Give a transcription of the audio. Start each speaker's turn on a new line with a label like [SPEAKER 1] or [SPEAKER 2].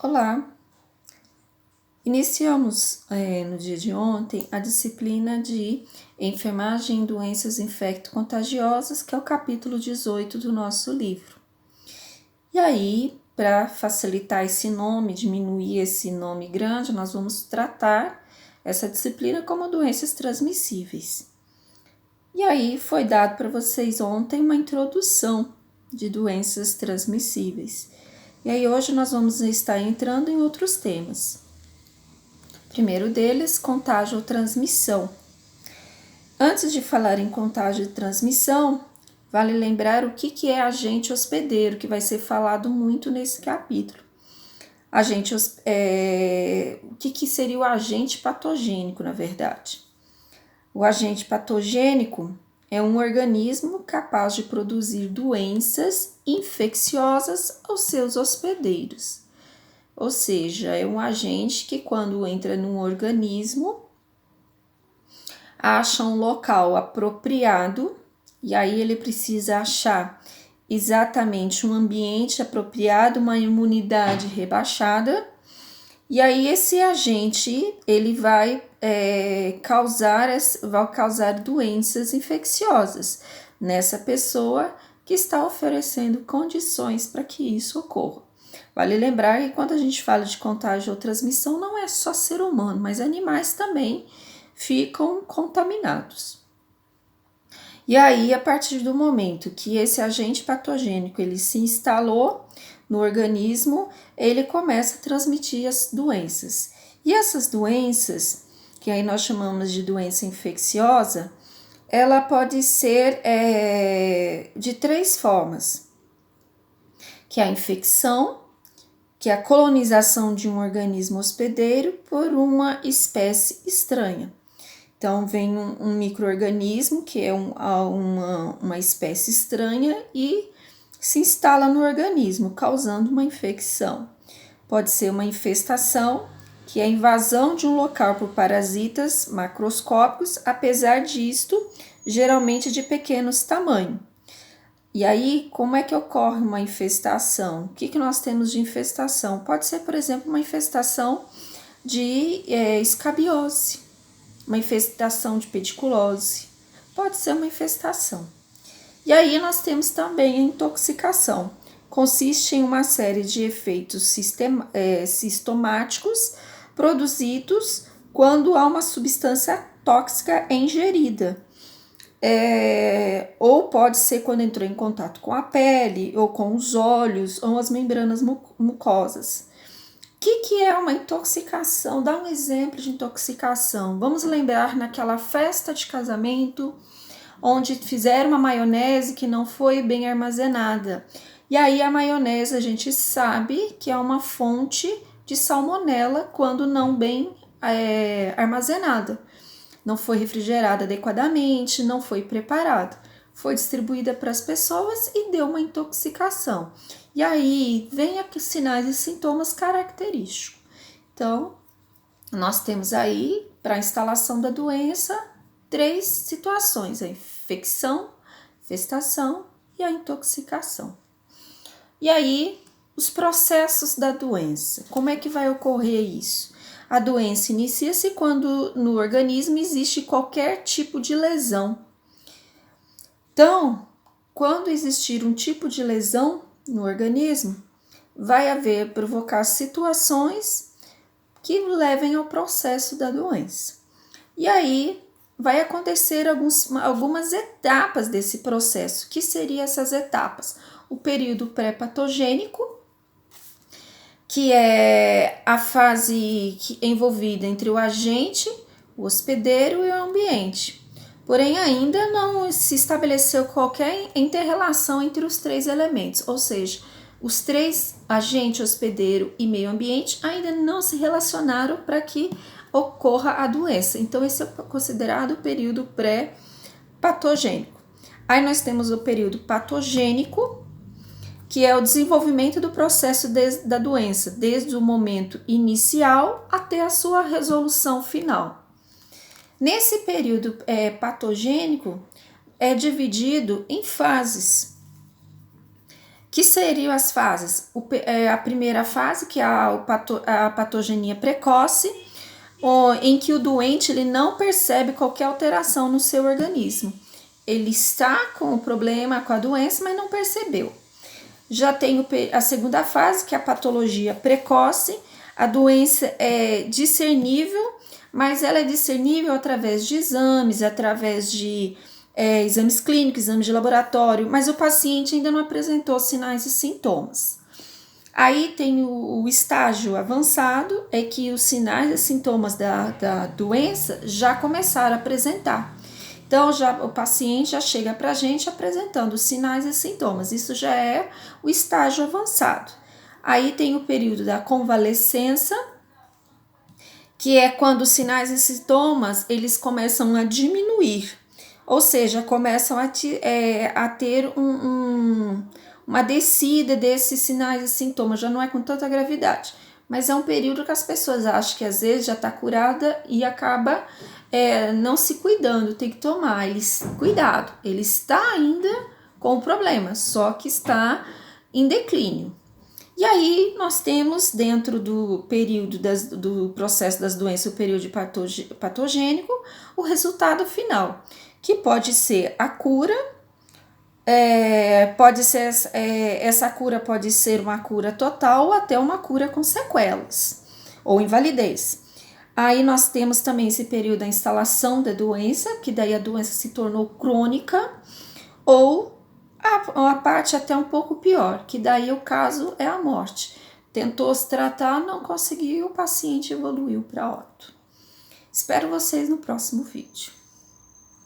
[SPEAKER 1] Olá! Iniciamos no dia de ontem a disciplina de enfermagem em doenças infecto-contagiosas, que é o capítulo 18 do nosso livro. E aí, para facilitar esse nome, diminuir esse nome grande, nós vamos tratar essa disciplina como doenças transmissíveis. E aí foi dado para vocês ontem uma introdução de doenças transmissíveis. E aí hoje nós vamos estar entrando em outros temas. Primeiro deles, contágio ou transmissão. Antes de falar em contágio e transmissão, vale lembrar o que é agente hospedeiro, que vai ser falado muito nesse capítulo. O que seria o agente patogênico, na verdade? O agente patogênico é um organismo capaz de produzir doenças infecciosas aos seus hospedeiros. Ou seja, é um agente que, quando entra num organismo, acha um local apropriado, e aí ele precisa achar exatamente um ambiente apropriado, uma imunidade rebaixada, e aí esse agente ele vai causar doenças infecciosas nessa pessoa que está oferecendo condições para que isso ocorra. Vale lembrar que quando a gente fala de contágio ou transmissão, não é só ser humano, mas animais também ficam contaminados. E aí, a partir do momento que esse agente patogênico ele se instalou no organismo, ele começa a transmitir as doenças. E essas doenças, que aí nós chamamos de doença infecciosa, ela pode ser de três formas, que é a infecção, que é a colonização de um organismo hospedeiro por uma espécie estranha. Então, vem um micro-organismo, que é uma espécie estranha, e se instala no organismo, causando uma infecção. Pode ser uma infestação, que é a invasão de um local por parasitas macroscópicos, apesar disto, geralmente de pequenos tamanhos. E aí, como é que ocorre uma infestação? O que nós temos de infestação? Pode ser, por exemplo, uma infestação de escabiose, uma infestação de pediculose, pode ser uma infestação. E aí nós temos também a intoxicação. Consiste em uma série de efeitos sistemáticos produzidos quando há uma substância tóxica ingerida. Ou pode ser quando entrou em contato com a pele, ou com os olhos, ou as membranas mucosas. O que é uma intoxicação? Dá um exemplo de intoxicação. Vamos lembrar naquela festa de casamento, onde fizeram uma maionese que não foi bem armazenada. E aí a maionese a gente sabe que é uma fonte de salmonela quando não bem armazenada. Não foi refrigerada adequadamente, não foi preparada. Foi distribuída para as pessoas e deu uma intoxicação. E aí vem aqui sinais e sintomas característicos. Então, nós temos aí, para a instalação da doença, três situações: a infecção, infestação e a intoxicação. E aí, os processos da doença. Como é que vai ocorrer isso? A doença inicia-se quando no organismo existe qualquer tipo de lesão. Então, quando existir um tipo de lesão no organismo, vai provocar situações que levem ao processo da doença. E aí vai acontecer algumas etapas desse processo. Que seriam essas etapas? O período pré-patogênico, que é a fase envolvida entre o agente, o hospedeiro e o ambiente. Porém, ainda não se estabeleceu qualquer inter-relação entre os três elementos, ou seja, os três, agente, hospedeiro e meio ambiente, ainda não se relacionaram para que ocorra a doença. Então, esse é considerado o período pré-patogênico. Aí nós temos o período patogênico, que é o desenvolvimento do processo da doença, desde o momento inicial até a sua resolução final. Nesse período patogênico, é dividido em fases, Que seriam as fases? A primeira fase, que é a patogenia precoce, em que o doente ele não percebe qualquer alteração no seu organismo. Ele está com o problema, com a doença, mas não percebeu. Já tem a segunda fase, que é a patologia precoce. A doença é discernível, mas ela é discernível através de exames, através de exames clínicos, exames de laboratório, mas o paciente ainda não apresentou sinais e sintomas. Aí tem o estágio avançado, é que os sinais e sintomas da doença já começaram a apresentar. Então, o paciente já chega para a gente apresentando os sinais e sintomas. Isso já é o estágio avançado. Aí tem o período da convalescença, que é quando os sinais e sintomas eles começam a diminuir. Ou seja, começam a ter uma descida desses sinais e sintomas, já não é com tanta gravidade. Mas é um período que as pessoas acham que às vezes já está curada e acaba não se cuidando, tem que tomar cuidado. Ele está ainda com o problema, só que está em declínio. E aí nós temos dentro do período do processo das doenças, o período patogênico, o resultado final, que pode ser a cura, essa cura pode ser uma cura total ou até uma cura com sequelas ou invalidez. Aí nós temos também esse período da instalação da doença, que daí a doença se tornou crônica, ou a parte até um pouco pior, que daí o caso é a morte. Tentou se tratar, não conseguiu, o paciente evoluiu para óbito. Espero vocês no próximo vídeo.